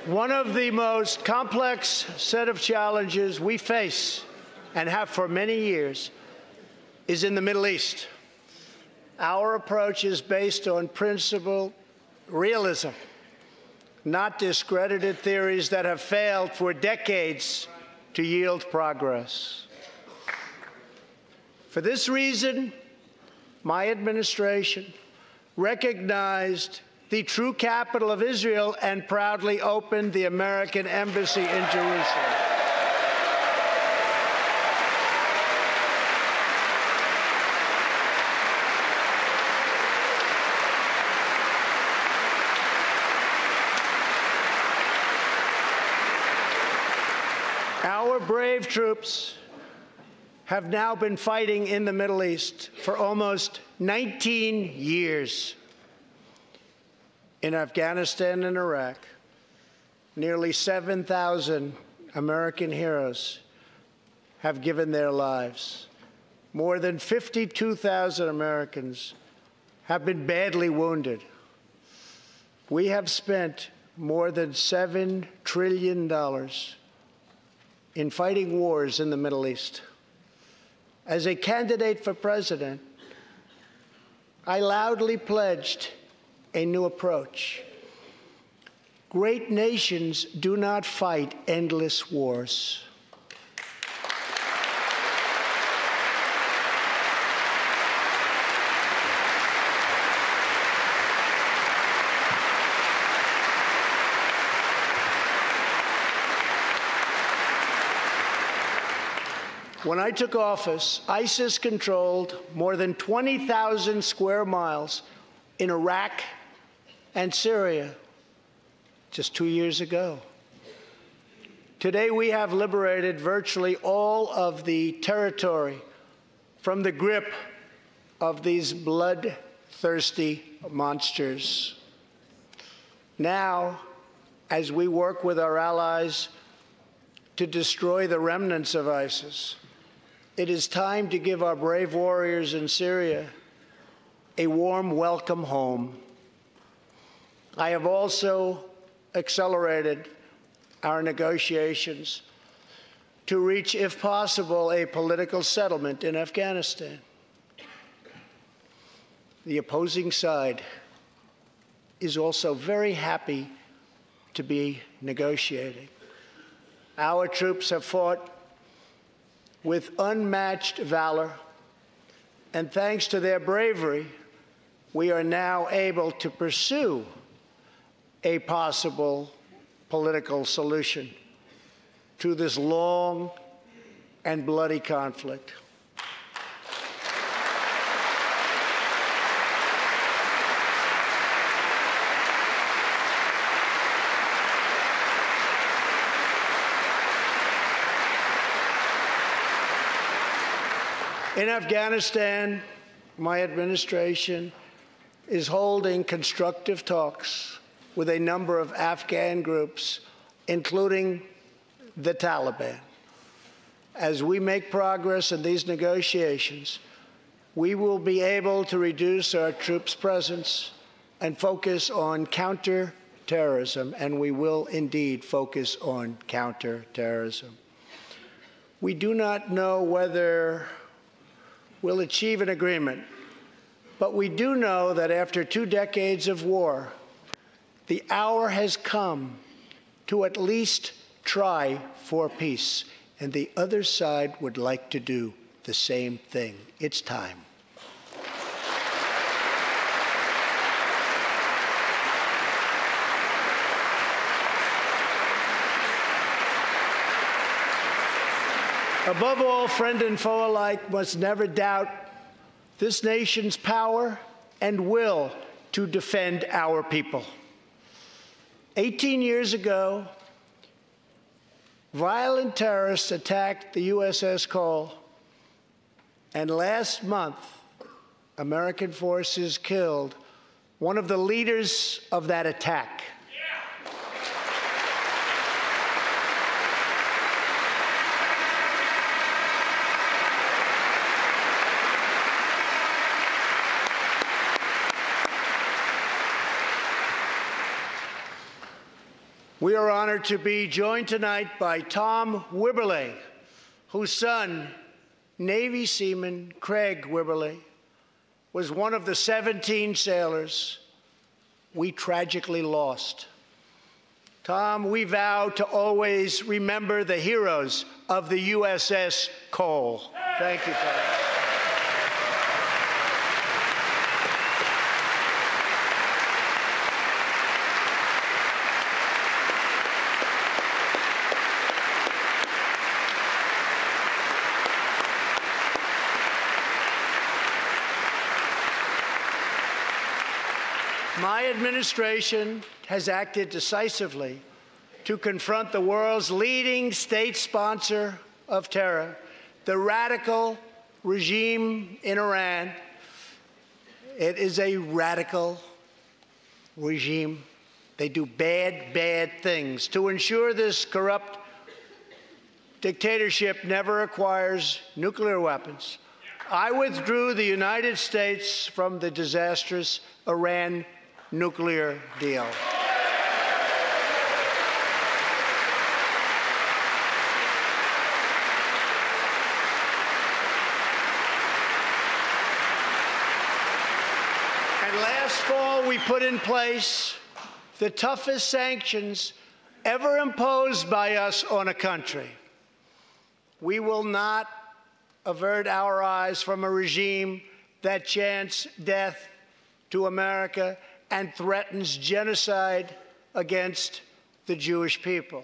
One of the most complex set of challenges we face, and have for many years, is in the Middle East. Our approach is based on principled realism, not discredited theories that have failed for decades to yield progress. For this reason, my administration recognized the true capital of Israel and proudly opened the American embassy in Jerusalem. Our brave troops have now been fighting in the Middle East for almost 19 years. In Afghanistan and Iraq, nearly 7,000 American heroes have given their lives. More than 52,000 Americans have been badly wounded. We have spent more than $7 trillion in fighting wars in the Middle East. As a candidate for president, I loudly pledged a new approach. Great nations do not fight endless wars. When I took office, ISIS controlled more than 20,000 square miles in Iraq and Syria just 2 years ago. Today, we have liberated virtually all of the territory from the grip of these bloodthirsty monsters. Now, as we work with our allies to destroy the remnants of ISIS, it is time to give our brave warriors in Syria a warm welcome home. I have also accelerated our negotiations to reach, if possible, a political settlement in Afghanistan. The opposing side is also very happy to be negotiating. Our troops have fought with unmatched valor, and thanks to their bravery, we are now able to pursue a possible political solution to this long and bloody conflict. In Afghanistan, my administration is holding constructive talks with a number of Afghan groups, including the Taliban. As we make progress in these negotiations, we will be able to reduce our troops' presence and focus on counterterrorism, and we will indeed focus on counterterrorism. We do not know whether we'll achieve an agreement, but we do know that after 2 decades of war, the hour has come to at least try for peace, and the other side would like to do the same thing. It's time. Above all, friend and foe alike must never doubt this nation's power and will to defend our people. 18 years ago, violent terrorists attacked the USS Cole, and last month, American forces killed one of the leaders of that attack. We are honored to be joined tonight by Tom Wibberley, whose son, Navy seaman Craig Wibberley, was one of the 17 sailors we tragically lost. Tom, we vow to always remember the heroes of the USS Cole. Thank you, Tom. My administration has acted decisively to confront the world's leading state sponsor of terror, the radical regime in Iran. It is a radical regime. They do bad, bad things. To ensure this corrupt dictatorship never acquires nuclear weapons, I withdrew the United States from the disastrous Iran nuclear deal. And last fall, we put in place the toughest sanctions ever imposed by us on a country. We will not avert our eyes from a regime that chants death to America and threatens genocide against the Jewish people.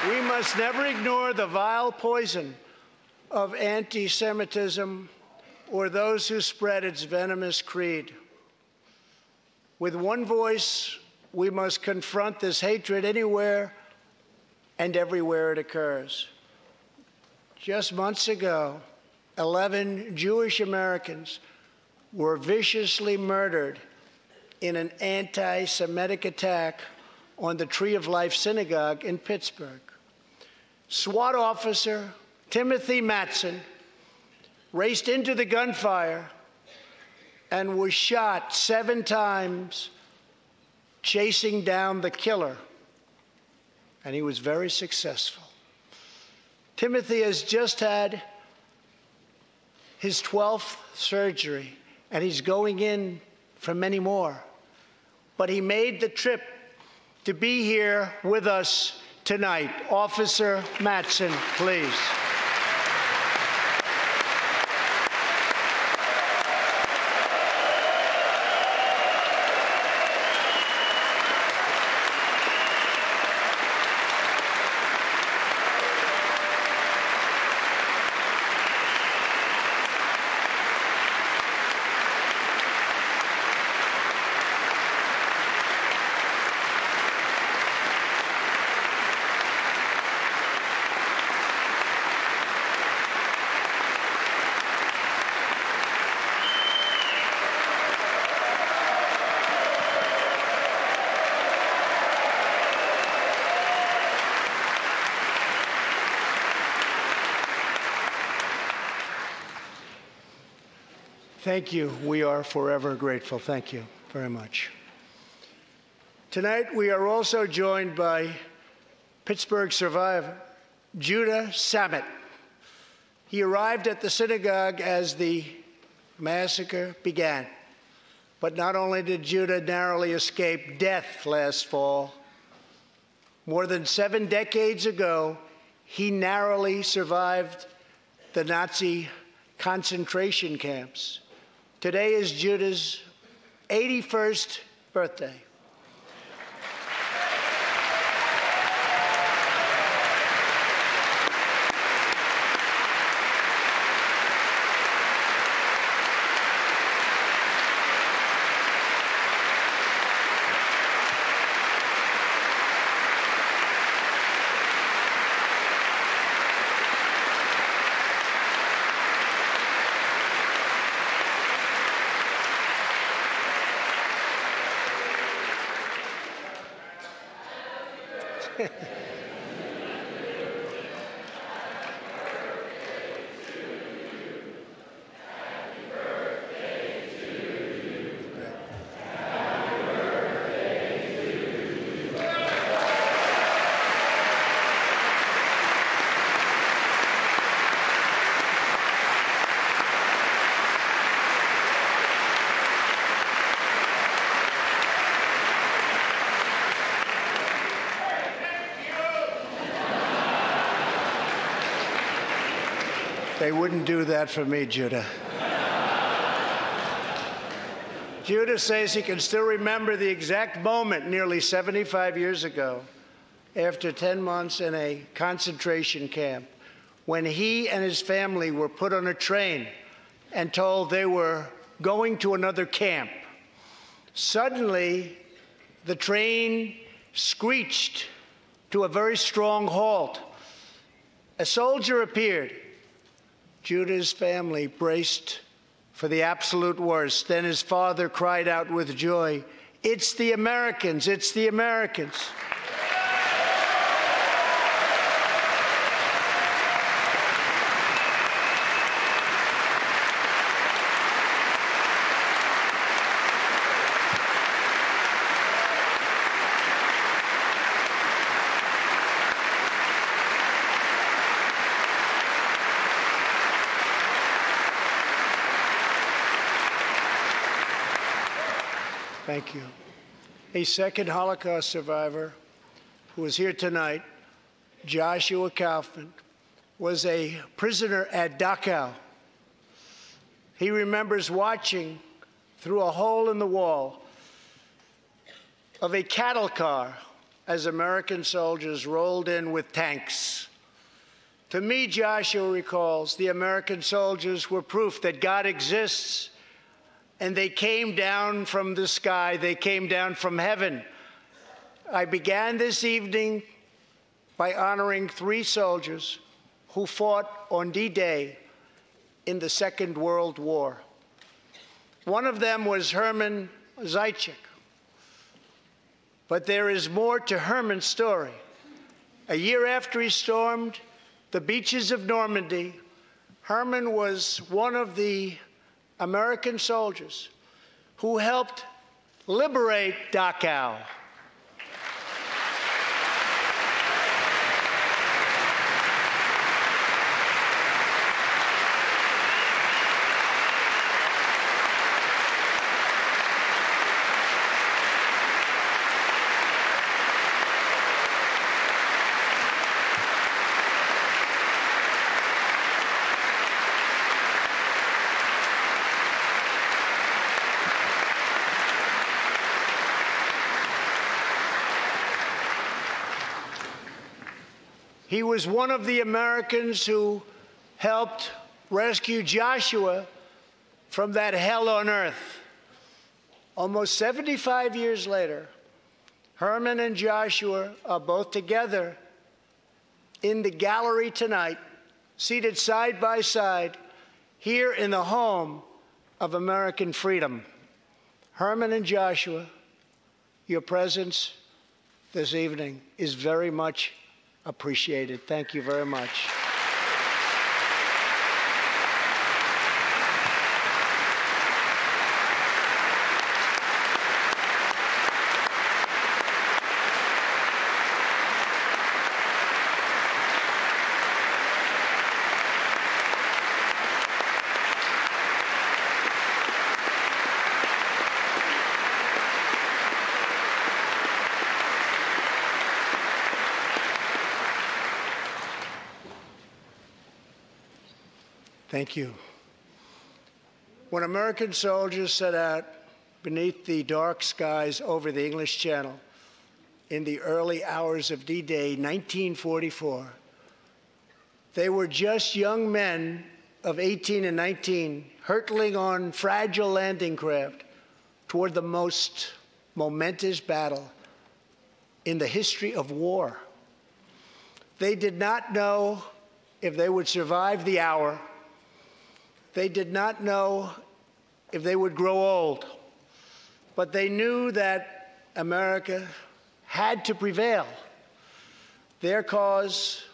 We must never ignore the vile poison of anti-Semitism or those who spread its venomous creed. With one voice, we must confront this hatred anywhere and everywhere it occurs. Just months ago, 11 Jewish Americans were viciously murdered in an anti-Semitic attack on the Tree of Life Synagogue in Pittsburgh. SWAT officer Timothy Matson raced into the gunfire and was shot 7 times chasing down the killer, and he was very successful. Timothy has just had his 12th surgery, and he's going in for many more. but he made the trip to be here with us tonight. Officer Mattson, please. Thank you. We are forever grateful. Thank you very much. Tonight, we are also joined by Pittsburgh survivor, Judah Samet. He arrived at the synagogue as the massacre began. But not only did Judah narrowly escape death last fall, more than 7 decades ago, he narrowly survived the Nazi concentration camps. Today is Judah's 81st birthday. They wouldn't do that for me, Judah. Judah says he can still remember the exact moment nearly 75 years ago, after 10 months in a concentration camp, when he and his family were put on a train and told they were going to another camp. Suddenly, the train screeched to a very strong halt. A soldier appeared. Judah's family braced for the absolute worst. Then his father cried out with joy, "It's the Americans! It's the Americans!" Thank you. A second Holocaust survivor who is here tonight, Joshua Kaufman, was a prisoner at Dachau. He remembers watching through a hole in the wall of a cattle car as American soldiers rolled in with tanks. To me, Joshua recalls, the American soldiers were proof that God exists. And they came down from the sky. They came down from heaven. I began this evening by honoring 3 soldiers who fought on D-Day in the Second World War. One of them was Herman Zaitchik. But there is more to Herman's story. A year after he stormed the beaches of Normandy, Herman was one of the American soldiers who helped liberate Dachau. He was one of the Americans who helped rescue Joshua from that hell on earth. Almost 75 years later, Herman and Joshua are both together in the gallery tonight, seated side by side, here in the home of American freedom. Herman and Joshua, your presence this evening is very much appreciated. Thank you very much. Thank you. When American soldiers set out beneath the dark skies over the English Channel in the early hours of D-Day 1944, they were just young men of 18 and 19, hurtling on fragile landing craft toward the most momentous battle in the history of war. They did not know if they would survive the hour. They did not know if they would grow old, but they knew that America had to prevail. Their cause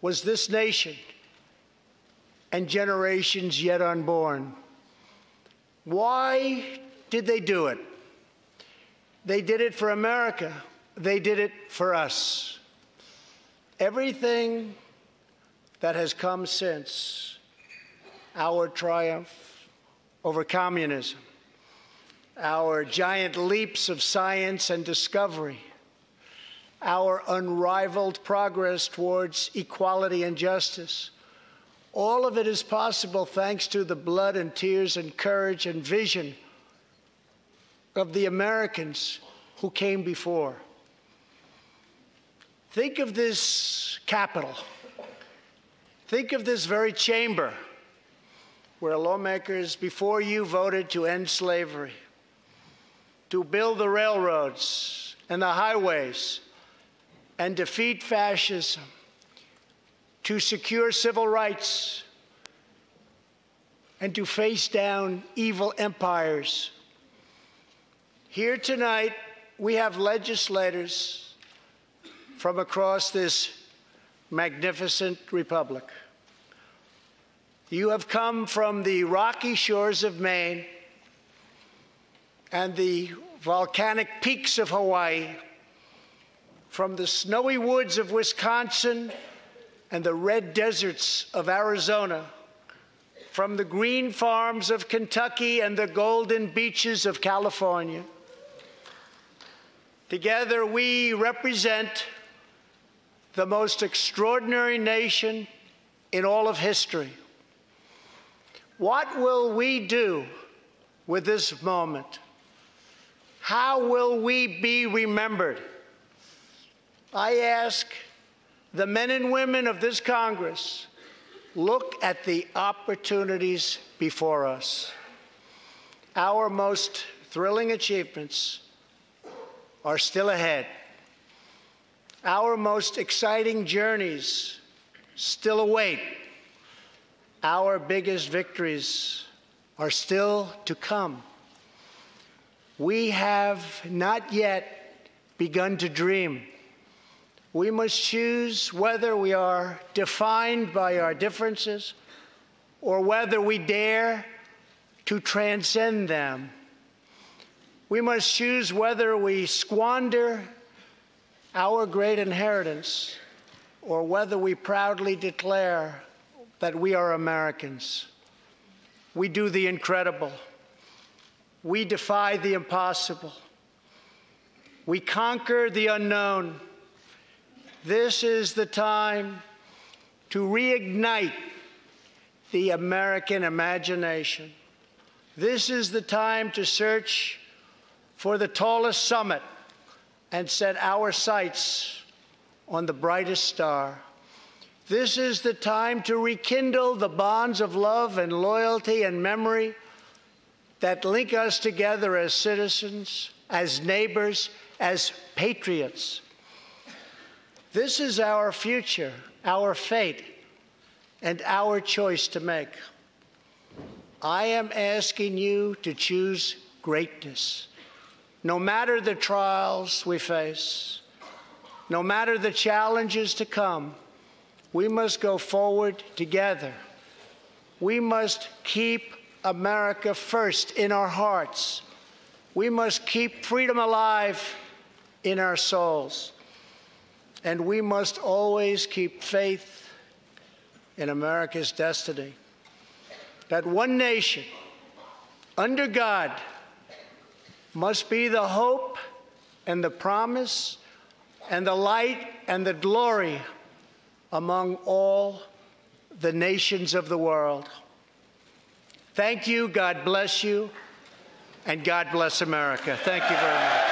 was this nation and generations yet unborn. Why did they do it? They did it for America. They did it for us. Everything that has come since our triumph over communism, our giant leaps of science and discovery, our unrivaled progress towards equality and justice, all of it is possible thanks to the blood and tears and courage and vision of the Americans who came before. Think of this Capitol. Think of this very chamber where lawmakers before you voted to end slavery, to build the railroads and the highways, and defeat fascism, to secure civil rights, and to face down evil empires. Here tonight, we have legislators from across this magnificent republic. You have come from the rocky shores of Maine and the volcanic peaks of Hawaii, from the snowy woods of Wisconsin and the red deserts of Arizona, from the green farms of Kentucky and the golden beaches of California. Together, we represent the most extraordinary nation in all of history. What will we do with this moment? How will we be remembered? I ask the men and women of this Congress, look at the opportunities before us. Our most thrilling achievements are still ahead. Our most exciting journeys still await. Our biggest victories are still to come. We have not yet begun to dream. We must choose whether we are defined by our differences or whether we dare to transcend them. We must choose whether we squander our great inheritance or whether we proudly declare that we are Americans. We do the incredible. We defy the impossible. We conquer the unknown. This is the time to reignite the American imagination. This is the time to search for the tallest summit and set our sights on the brightest star. This is the time to rekindle the bonds of love and loyalty and memory that link us together as citizens, as neighbors, as patriots. This is our future, our fate, and our choice to make. I am asking you to choose greatness. No matter the trials we face, no matter the challenges to come, we must go forward together. We must keep America first in our hearts. We must keep freedom alive in our souls. And we must always keep faith in America's destiny. That one nation, under God, must be the hope and the promise and the light and the glory among all the nations of the world. Thank you, God bless you, and God bless America. Thank you very much.